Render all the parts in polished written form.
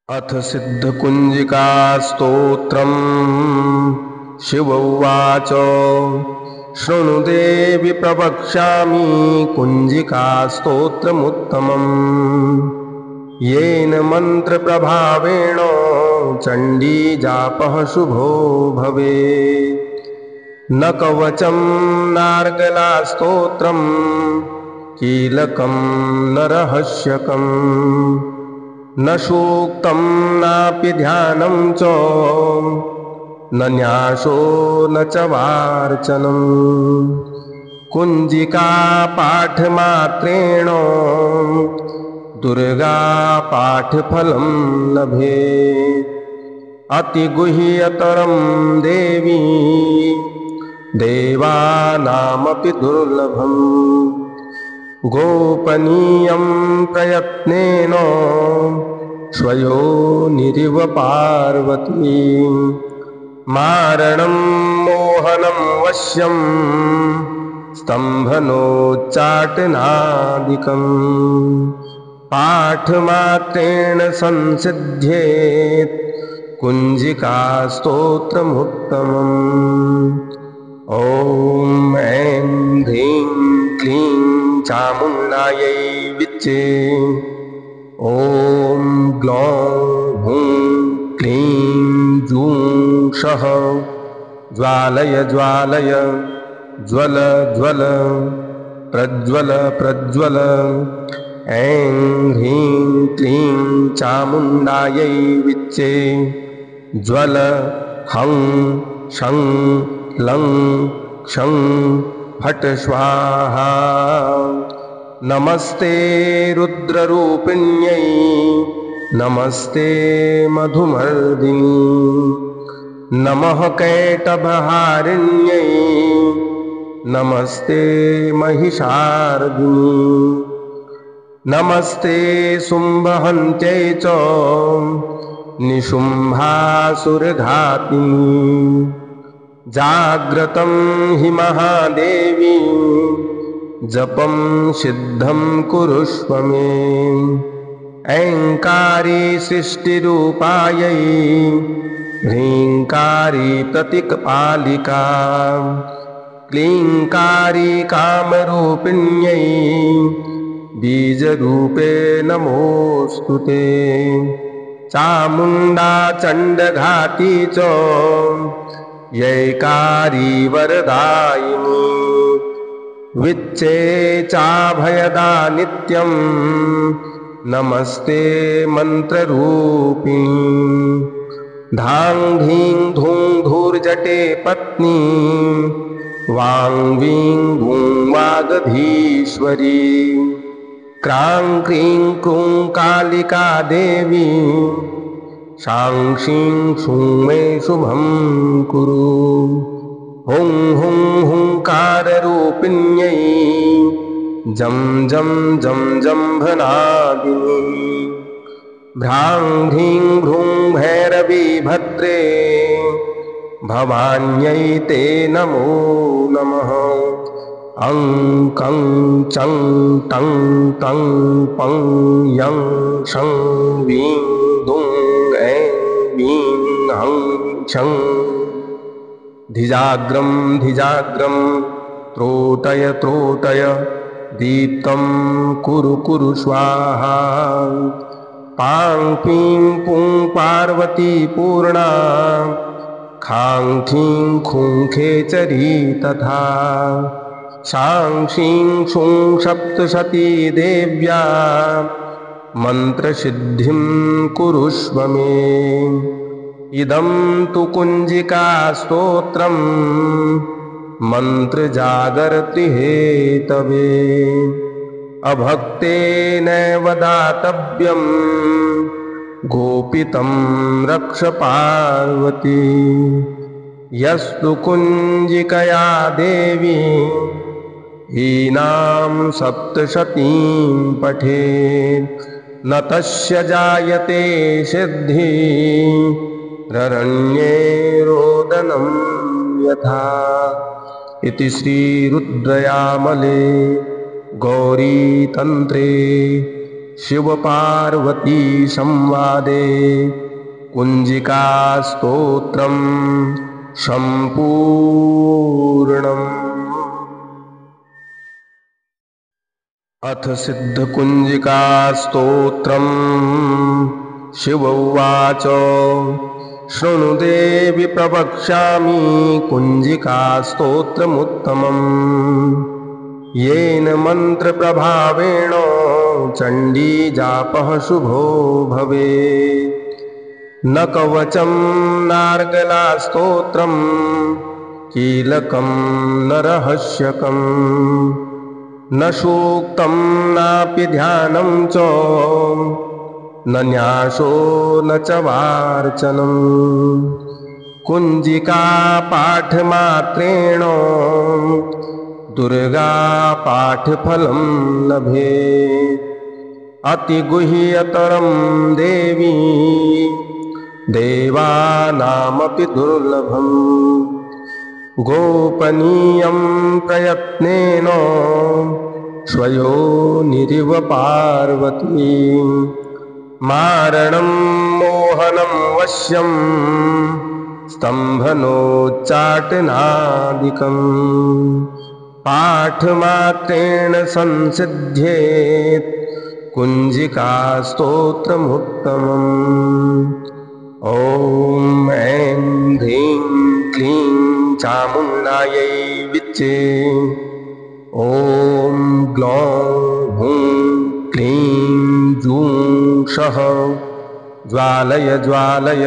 अथ सिद्धकुञ्जिका स्तोत्रम् शिव उवाच शृणु देवि प्रवक्ष्यामि कुञ्जिका स्तोत्रमुत्तमम् येन मन्त्रप्रभावेण चण्डीजापः शुभो भवेत्। न कवचं नार्गला स्तोत्रम् कीलकं न रहस्यकम् न सूक्तं नापि ध्यानं च न न्यासो न च वार्चनं कुञ्जिका पाठमात्रेण दुर्गा पाठफलं लभेत्। अतिगुह्यतरं देवी देवानामपि दुर्लभम् गोपनीयं प्रयत्नेन स्वयोनिरिव पार्वती मारणं मोहनं वश्यं स्तम्भनोच्चाटनादिकम् पाठमात्रेण संसिध्येत् कुञ्जिका स्तोत्रमुत्तमम्। ॐ ऐं ह्रीं क्लीं चामुण्डायै विच्चे ॐ ग्लौं हुं क्लीं जूं सः ज्वालय ज्वालय ज्वल ज्वल प्रज्वल प्रज्वल ऐं ह्रीं क्लीं चामुण्डायै विच्चे ज्वल हं शं लं क्षं फट् स्वाहा। नमस्ते रुद्ररूपिण्यै नमस्ते मधुमर्दिनी नमः कैटभहारिण्यै नमस्ते महिषार्दिनी नमस्ते शुम्भहन्त्यै च निशुम्भासुरघातिनी जाग्रतं हि महादेवी जपं सिद्धं कुरुष्व मे। ऐङ्कारी सृष्टिरूपायै ह्रीङ्कारी प्रतीकपालिका क्लीङ्कारी कामरूपिण्यै बीजरूपे नमोऽस्तु ते। चामुण्डा चण्डघाती च यैकारी वरदायिनी विच्चे चाभयदा नित्यं नमस्ते मन्त्ररूपिणी धां धीं धूं धूर्जटे पत्नी वां वीं गूं वागधीश्वरी क्रां क्रीं क्रूं कालिका देवी शां शीं शूं मे शुभं कुरु। हुं हुं हुंकाररूपिण्यै जं जं जं जम्भनादिनी भ्रां ह्रीं भ्रूं भैरवी भद्रे भवान्यै ते नमो नमः। अं कं चं टं तं पं यं शं वीं दुं ऐं वीं हं छं धिजाग्रं धिजाग्रं त्रोटय त्रोटय दीप्तं कुरु कुरु स्वाहा। पां पीं पुं पार्वती पूर्णा खां खीं खूं खेचरी तथा शां शीं शूं सप्तशती देव्या मन्त्रसिद्धिं कुरुष्व मे। इदं तु कुञ्जिका स्तोत्रम् मन्त्रजागर्ति हेतवे अभक्तेनैव दातव्यं गोपितं रक्ष पार्वती। यस्तु कुञ्जिकया देवी हीनां सप्तशतीं पठेत् न तस्य जायते सिद्धि ररण्ये रोदनं यथा। इति श्रीरुद्रयामले गौरीतन्त्रे शिवपार्वती संवादे कुञ्जिकास्तोत्रं सम्पूर्णम्। अथ सिद्धकुञ्जिकास्तोत्रम्। शिव उवाच शृणु देवि प्रवक्ष्यामि कुञ्जिकास्तोत्रमुत्तमम्। येन मन्त्रप्रभावेण चण्डीजापः शुभो भवेत्। न कवचं नार्गलास्तोत्रं कीलकं न रहस्यकम् न सूक्तं नापि ध्यानं च न न्यासो न च वार्चनम्। कुञ्जिका पाठमात्रेण दुर्गा पाठफलं लभेत्। अतिगुह्यतरं देवी देवानामपि दुर्लभम्। गोपनीयं प्रयत्नेन स्वयोनिरिव पार्वती। मारणं मोहनं वश्यं स्तम्भनोच्चाटनादिकम्। पाठमात्रेण संसिध्येत् कुञ्जिकास्तोत्रमुत्तमम्। ॐ ऐं ह्रीं क्लीं चामुण्डायै विच्चे। ॐ ग्लौं हुं क्लीं जूं सः ज्वालय ज्वालय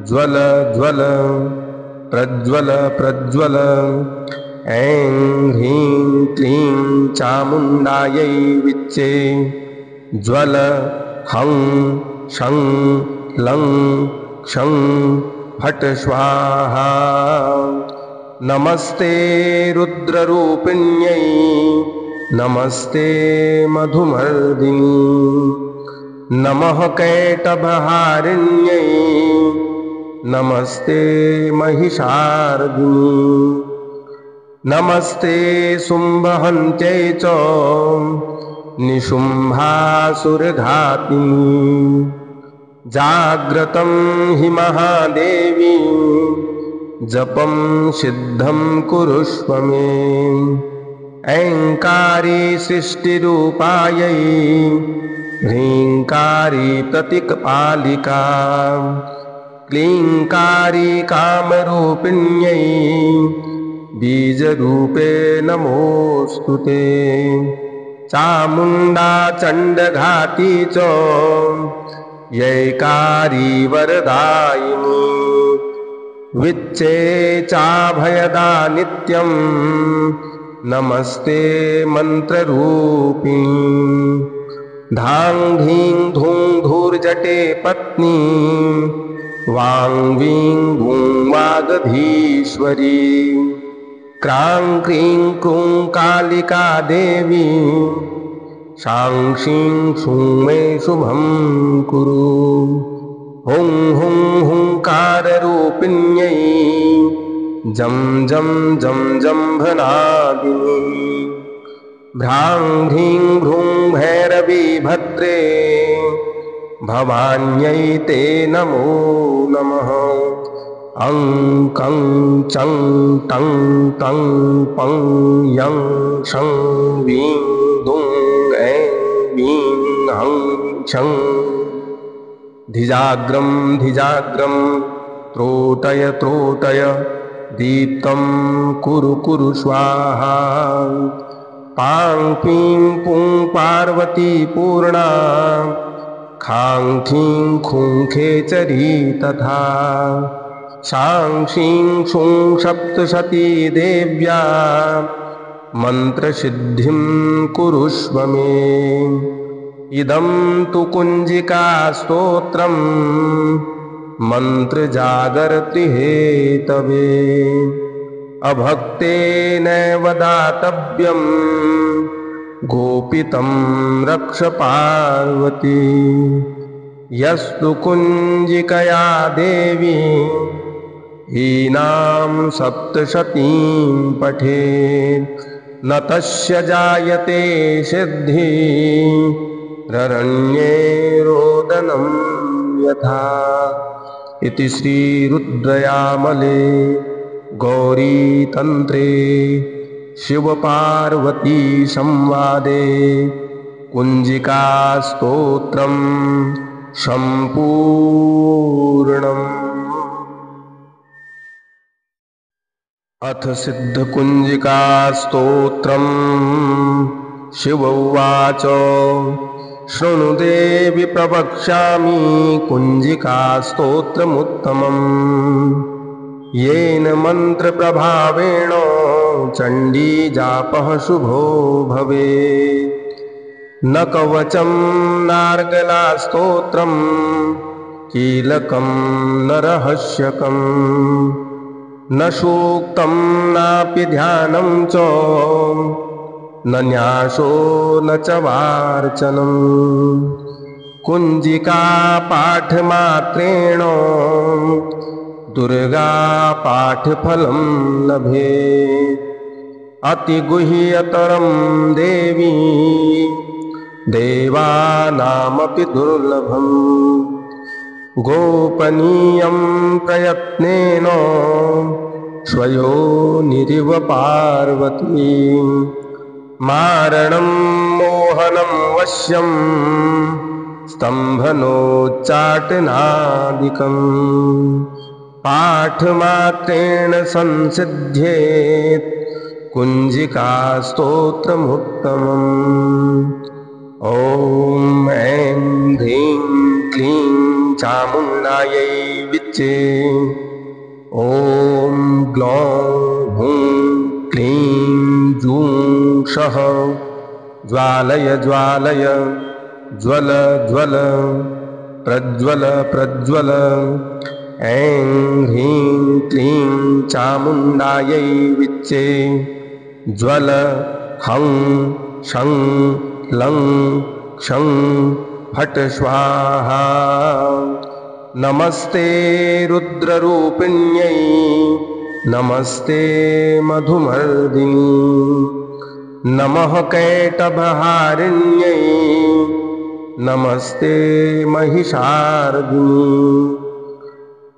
ज्वल ज्वल प्रज्वल प्रज्वल। ऐं ह्रीं क्लीं चामुण्डायै विच्चे। ज्वल हं शं लं क्षं फट् स्वाहा। नमस्ते रुद्ररूपिण्यै नमस्ते मधुमर्दिनी। नमः कैटभहारिण्यै नमस्ते महिषार्दिनी। नमस्ते शुम्भहन्त्यै च निशुम्भासुरघातिनी। जाग्रतं हि महादेवी जपं सिद्धं कुरुष्व मे। ऐङ्कारी सृष्टिरूपायै ह्रीङ्कारी प्रतीकपालिका। क्लीङ्कारी कामरूपिण्यै बीजरूपे नमोऽस्तु ते। चामुण्डा चण्डघाती च यैकारी वरदायिनी। विच्चे चाभयदा नित्यं नमस्ते मन्त्ररूपिणी। धां धीं धूं धूर्जटे पत्नी वां वीं गूं वागधीश्वरी। क्रां क्रीं क्रूं कालिका देवी शां शीं शूं मे शुभं कुरु। हुं हुं हुंकाररूपिण्यै जं जं जं जम्भनादिनी। भ्रां ह्रीं भ्रूं भैरवी भद्रे भवान्यै ते नमो नमः। अं कं चं टं तं पं यं शं वीं दुं ऐं वीं हं छं। धिजाग्रं धिजाग्रं त्रोटय त्रोटय दीप्तं कुरु कुरु स्वाहा। पां पीं पुं पार्वती पूर्णा खां खीं खूं खेचरी तथा। शां शीं शूं सप्तशती देव्या मन्त्रसिद्धिं कुरुष्व मे। इदं तु कुञ्जिकास्तोत्रं मन्त्रजागर्ति हेतवे। अभक्तेनैव दातव्यं गोपितं रक्ष पार्वती। यस्तु कुञ्जिकया देवी हीनां सप्तशतीं पठेत् न तस्य जायते सिद्धि ररण्ये रोदनं यथा। इति श्रीरुद्रयामले गौरीतन्त्रे शिवपार्वती संवादे कुञ्जिकास्तोत्रं सम्पूर्णम्। अथ सिद्धकुञ्जिकास्तोत्रम्। शिव उवाच शृणु देवि प्रवक्ष्यामि कुञ्जिकास्तोत्रमुत्तमम्। येन मन्त्रप्रभावेण चण्डीजापः शुभो भवेत्। न कवचं नार्गलास्तोत्रं कीलकं न रहस्यकम्। न सूक्तं नापि ध्यानं च न न्यासो न च वार्चनम्। कुञ्जिकापाठमात्रेण दुर्गापाठफलं लभेत्। अतिगुह्यतरं देवी देवानामपि दुर्लभम्। गोपनीयं प्रयत्नेन स्वयोनिरिव पार्वती। मारणं मोहनं वश्यं स्तम्भनोच्चाटनादिकम्। पाठमात्रेण संसिध्येत् कुञ्जिकास्तोत्रमुत्तमम्। ॐ ऐं ह्रीं क्लीं चामुण्डायै विच्चे। ॐ ग्लौं हुं क्लीं जूं सः ज्वालय ज्वालय ज्वल ज्वल प्रज्वल प्रज्वल। ऐं ह्रीं क्लीं चामुण्डायै विच्चे। ज्वल हं शं लं क्षं फट् स्वाहा। नमस्ते रुद्ररूपिण्यै नमस्ते मधुमर्दिनी। नमः कैटभहारिण्यै नमस्ते महिषार्दिनी।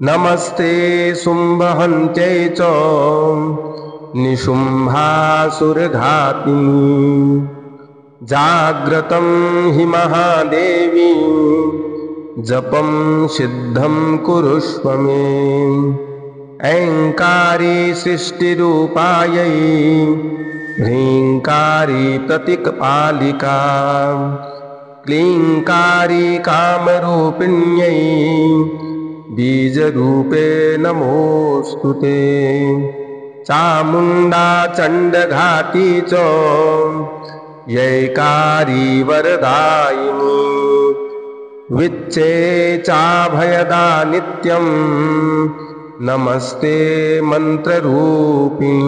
नमस्ते शुम्भहन्त्यै च निशुम्भासुरघातिनी। जाग्रतं हि महादेवी जपं सिद्धं कुरुष्व मे। ऐङ्कारी सृष्टिरूपायै ह्रीङ्कारी प्रतीकपालिका। क्लीङ्कारी कामरूपिण्यै बीजरूपे नमोऽस्तु ते। चामुण्डा चण्डघाती च यैकारी वरदायिनी। विच्चे चाभयदा नित्यं नमस्ते मन्त्ररूपिणी।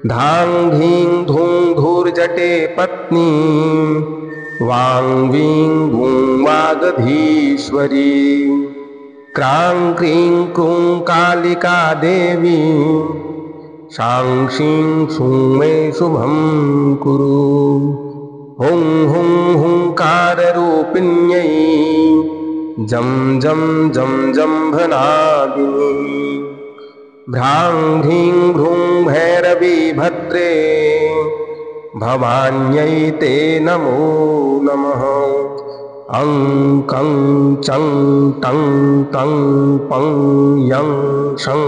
धां धीं धूं धूर्जटे पत्नी वां वीं गूं वागधीश्वरी। क्रां क्रीं क्रूं कालिका देवी शां शीं शूं मे शुभं कुरु। हुं हुं हुंकाररूपिण्यै जं जं जं जम्भनादिनी। भ्रां ह्रीं भ्रूं भैरवी भद्रे भवान्यै ते नमो नमः। अं कं चं टं तं पं यं शं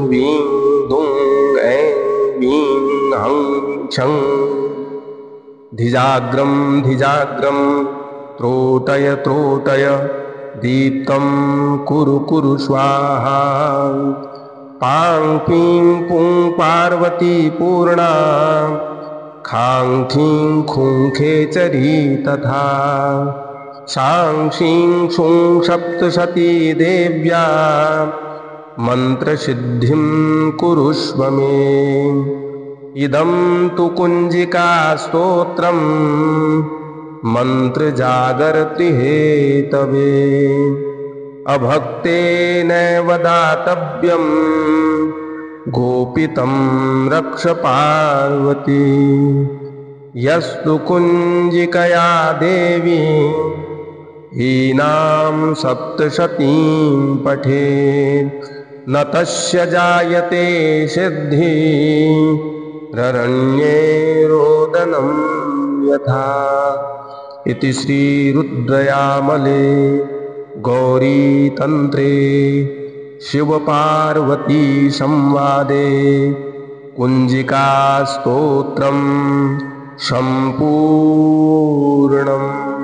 वीं दुं ऐं वीं हं छं। धिजाग्रं धिजाग्रं त्रोटय त्रोटय दीप्तं कुरु कुरु स्वाहा। पां पीं पुं पार्वती पूर्णा खां खीं खुं खेचरी तथा। शां शीं शूं सप्तशती देव्या मन्त्रसिद्धिं कुरुष्व मे। इदं तु कुञ्जिकास्तोत्रम् मन्त्रजागर्ति हेतवे। अभक्तेनैव दातव्यं गोपितं रक्ष पार्वती। यस्तु कुञ्जिकया देवी हीनां सप्तशतीं पठेत् न तस्य जायते सिद्धि ररण्ये रोदनं यथा। इति श्रीरुद्रयामले गौरीतन्त्रे शिवपार्वती संवादे कुञ्जिकास्तोत्रं सम्पूर्णम्।